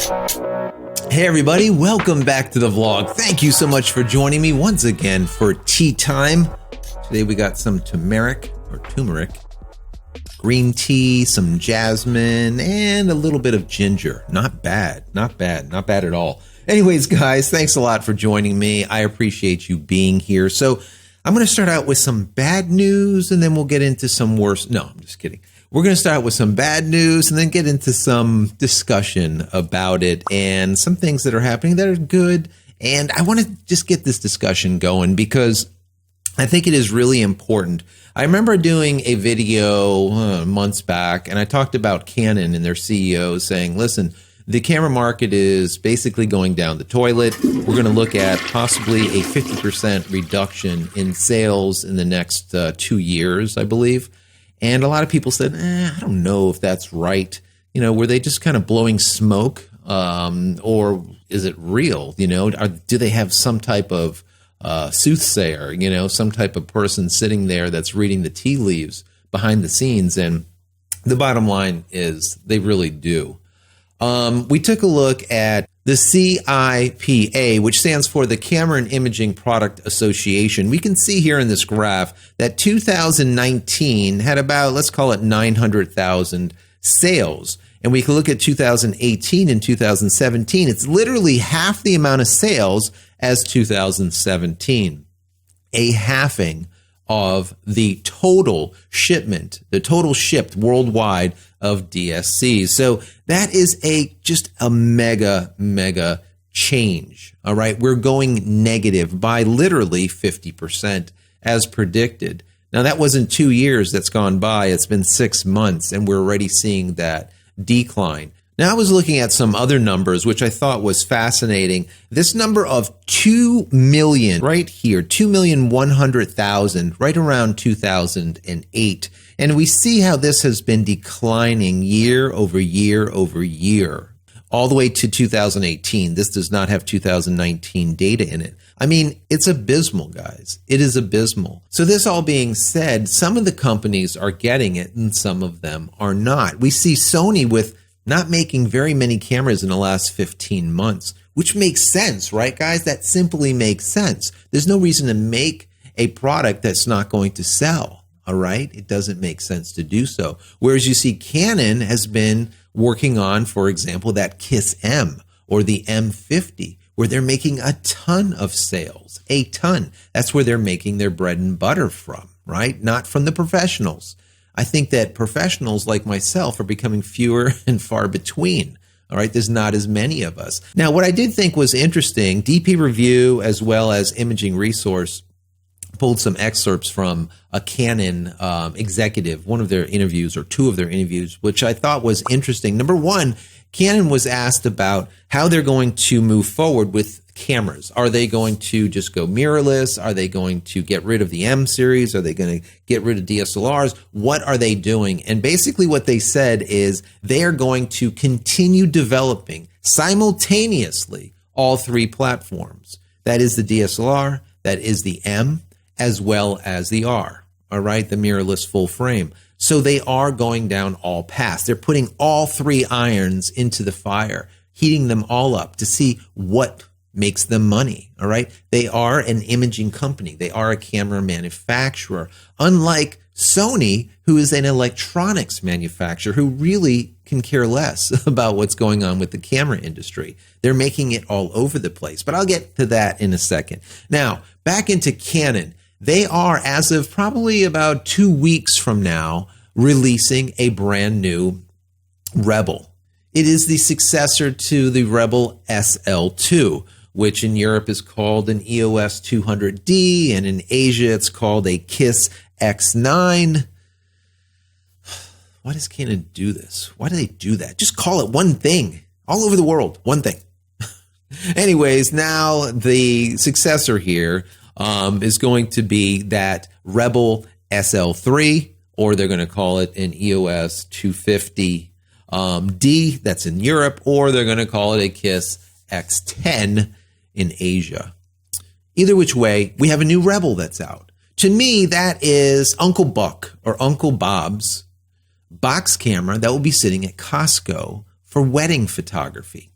Hey everybody, welcome back to the vlog. Thank you so much for joining me once again for tea time. Today we got some turmeric, green tea, some jasmine, and a little bit of ginger. Not bad at all. Anyways, guys, thanks a lot for joining me. I appreciate you being here. So I'm going to start out with some bad news and then we'll get into some worse. No, I'm just kidding. We're going to start with some bad news and then get into some discussion about it and some things that are happening that are good. And I want to just get this discussion going because I think it is really important. I remember doing a video months back and I talked about Canon and their CEO saying, listen, the camera market is basically going down the toilet. We're going to look at possibly a 50% reduction in sales in the next 2 years, I believe. And a lot of people said, I don't know if that's right. You know, were they just kind of blowing smoke or is it real? You know, do they have some type of soothsayer, you know, some type of person sitting there that's reading the tea leaves behind the scenes? And the bottom line is they really do. We took a look at the CIPA, which stands for the Camera and Imaging Product Association. We can see here in this graph that 2019 had about, let's call it 900,000 sales. And we can look at 2018 and 2017. It's literally half the amount of sales as 2017, a halving of the total shipment, the total shipped worldwide of DSCs. So that is just a mega change. All right. We're going negative by literally 50% as predicted. Now that wasn't 2 years that's gone by. It's been 6 months and we're already seeing that decline. Now I was looking at some other numbers, which I thought was fascinating. This number of 2 million right here, 2,100,000 right around 2008. And we see how this has been declining year over year over year, all the way to 2018. This does not have 2019 data in it. I mean, it's abysmal, guys. It is abysmal. So this all being said, some of the companies are getting it and some of them are not. We see Sony with not making very many cameras in the last 15 months, which makes sense, right, guys? That simply makes sense. There's no reason to make a product that's not going to sell, all right? It doesn't make sense to do so. Whereas you see Canon has been working on, for example, that KISS M or the M50, where they're making a ton of sales, a ton. That's where they're making their bread and butter from, right? Not from the professionals. I think that professionals like myself are becoming fewer and far between. All right, there's not as many of us. Now, what I did think was interesting, DP Review as well as Imaging Resource pulled some excerpts from a Canon executive, one of their interviews or two of their interviews, which I thought was interesting. Number one, Canon was asked about how they're going to move forward with cameras. Are they going to just go mirrorless? Are they going to get rid of the M series? Are they going to get rid of DSLRs? What are they doing? And basically what they said is they are going to continue developing simultaneously all three platforms. That is the DSLR, that is the M, as well as the R, all right, the mirrorless full frame. So they are going down all paths. They're putting all three irons into the fire, heating them all up to see what makes them money, all right? They are an imaging company. They are a camera manufacturer, unlike Sony, who is an electronics manufacturer who really can care less about what's going on with the camera industry. They're making it all over the place, but I'll get to that in a second. Now, back into Canon. They are, as of probably about 2 weeks from now, releasing a brand new Rebel. It is the successor to the Rebel SL2, which in Europe is called an EOS 200D, and in Asia it's called a KISS X9. Why does Canon do this? Why do they do that? Just call it one thing. All over the world, one thing. Anyways, now the successor here is going to be that Rebel SL3, or they're going to call it an EOS 250D, that's in Europe, or they're going to call it a KISS X10 in Asia. Either which way, we have a new Rebel that's out. To me, that is Uncle Buck or Uncle Bob's box camera that will be sitting at Costco for wedding photography.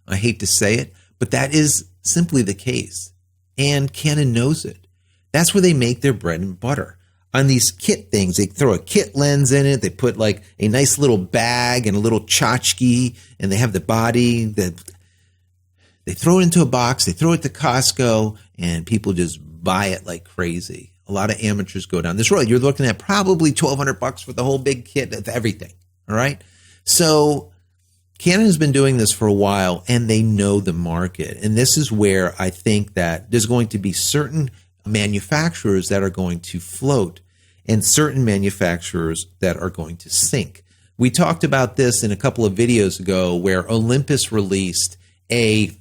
I hate to say it, but that is simply the case. And Canon knows it. That's where they make their bread and butter. On these kit things, they throw a kit lens in it. They put like a nice little bag and a little tchotchke, and they have the body that they throw it into a box. They throw it to Costco, and people just buy it like crazy. A lot of amateurs go down this road. You're looking at probably $1,200 for the whole big kit of everything. All right. So Canon has been doing this for a while, and they know the market. And this is where I think that there's going to be certain manufacturers that are going to float and certain manufacturers that are going to sink. We talked about this in a couple of videos ago where Olympus released a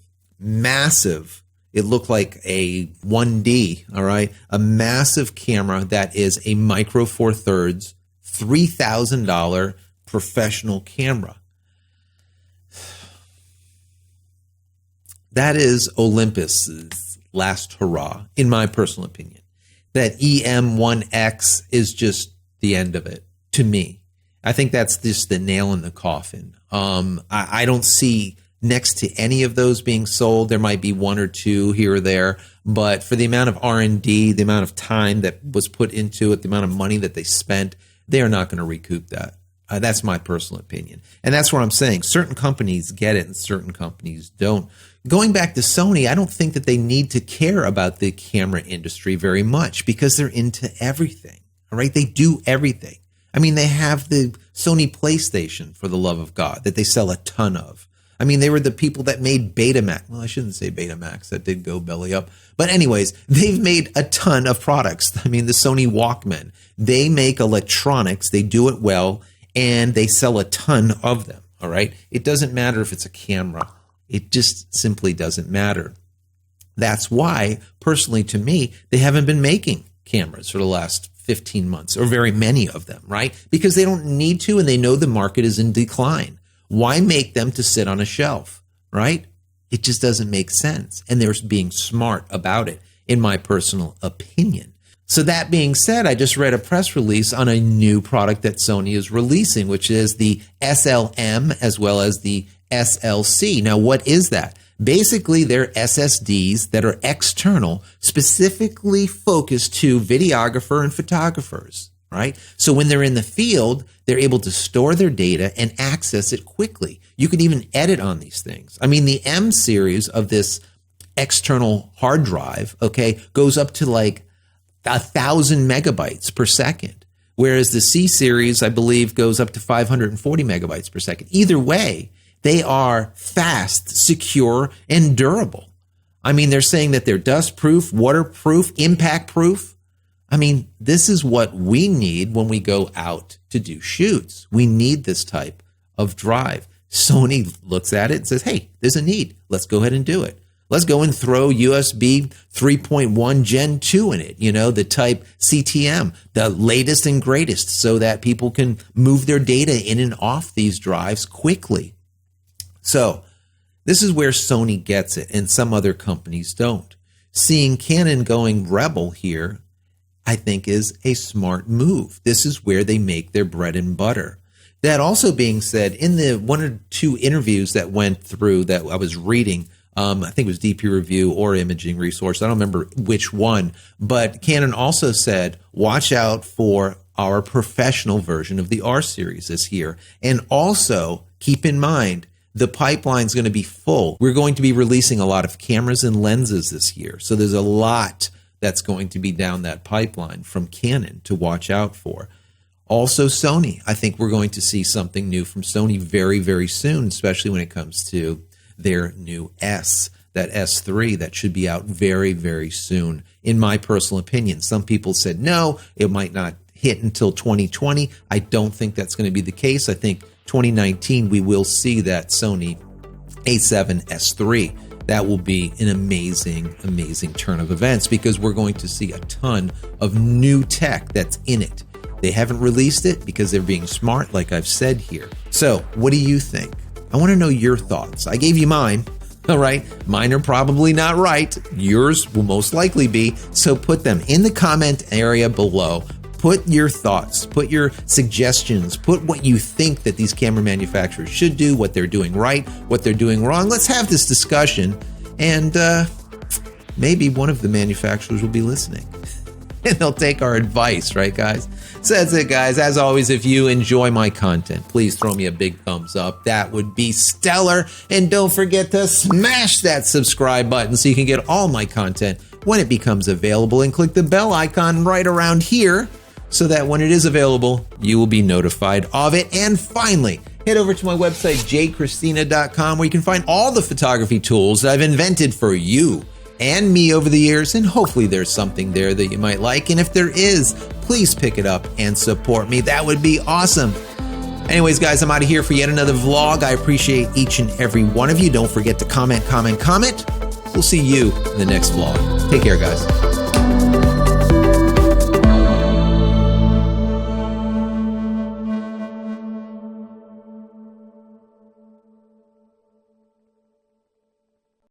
massive, it looked like a 1D, all right, a massive camera that is a micro four thirds, $3,000 professional camera. That is Olympus's last hurrah, in my personal opinion. That EM1X is just the end of it, to me. I think that's just the nail in the coffin. I don't see next to any of those being sold. There might be one or two here or there, but for the amount of R&D, the amount of time that was put into it, the amount of money that they spent, they are not going to recoup that. That's my personal opinion. And that's what I'm saying. Certain companies get it and certain companies don't. Going back to Sony, I don't think that they need to care about the camera industry very much because they're into everything. All right. They do everything. I mean, they have the Sony PlayStation, for the love of God, that they sell a ton of. I mean, they were the people that made Betamax. Well, I shouldn't say Betamax. That did go belly up. But anyways, they've made a ton of products. I mean, the Sony Walkman, they make electronics. They do it well, and they sell a ton of them. All right. It doesn't matter if it's a camera. It just simply doesn't matter. That's why, personally to me, they haven't been making cameras for the last 15 months, or very many of them, right? Because they don't need to, and they know the market is in decline. Why make them to sit on a shelf, right? It just doesn't make sense. And they're being smart about it, in my personal opinion. So that being said, I just read a press release on a new product that Sony is releasing, which is the SL-M as well as the SL-C. Now, what is that? Basically, they're SSDs that are external, specifically focused to videographer and photographers, right? So when they're in the field, they're able to store their data and access it quickly. You can even edit on these things. I mean, the M series of this external hard drive, okay, goes up to like 1,000 megabytes per second, whereas the C series, I believe, goes up to 540 megabytes per second. Either way, they are fast, secure, and durable. I mean, they're saying that they're dust-proof, waterproof, impact-proof. I mean, this is what we need when we go out to do shoots. We need this type of drive. Sony looks at it and says, hey, there's a need. Let's go ahead and do it. Let's go and throw USB 3.1 Gen 2 in it, you know, the type CTM, the latest and greatest, so that people can move their data in and off these drives quickly. So this is where Sony gets it, and some other companies don't. Seeing Canon going Rebel here, I think, is a smart move. This is where they make their bread and butter. That also being said, in the one or two interviews that went through that I was reading, I think it was DP Review or Imaging Resource, I don't remember which one, but Canon also said, watch out for our professional version of the R series this year. And also keep in mind, the pipeline's going to be full. We're going to be releasing a lot of cameras and lenses this year. So there's a lot that's going to be down that pipeline from Canon to watch out for. Also Sony. I think we're going to see something new from Sony very, very soon, especially when it comes to their new S, that S3 that should be out very, very soon. In my personal opinion, some people said, no, it might not hit until 2020. I don't think that's going to be the case. I think 2019, we will see that Sony A7 S3. That will be an amazing, amazing turn of events because we're going to see a ton of new tech that's in it. They haven't released it because they're being smart, like I've said here. So what do you think? I want to know your thoughts. I gave you mine. All right. Mine are probably not right. Yours will most likely be. So put them in the comment area below. Put your thoughts, put your suggestions, put what you think that these camera manufacturers should do, what they're doing right, what they're doing wrong. Let's have this discussion, and maybe one of the manufacturers will be listening. And they'll take our advice, right, guys? So that's it, guys. As always, if you enjoy my content, please throw me a big thumbs up. That would be stellar. And don't forget to smash that subscribe button so you can get all my content when it becomes available. And click the bell icon right around here so that when it is available, you will be notified of it. And finally, head over to my website, JCristina.com, where you can find all the photography tools that I've invented for you and me over the years, and hopefully there's something there that you might like. And if there is, please pick it up and support me. That would be awesome. Anyways, guys, I'm out of here for yet another vlog. I appreciate each and every one of you. Don't forget to comment. We'll see you in the next vlog. Take care, guys.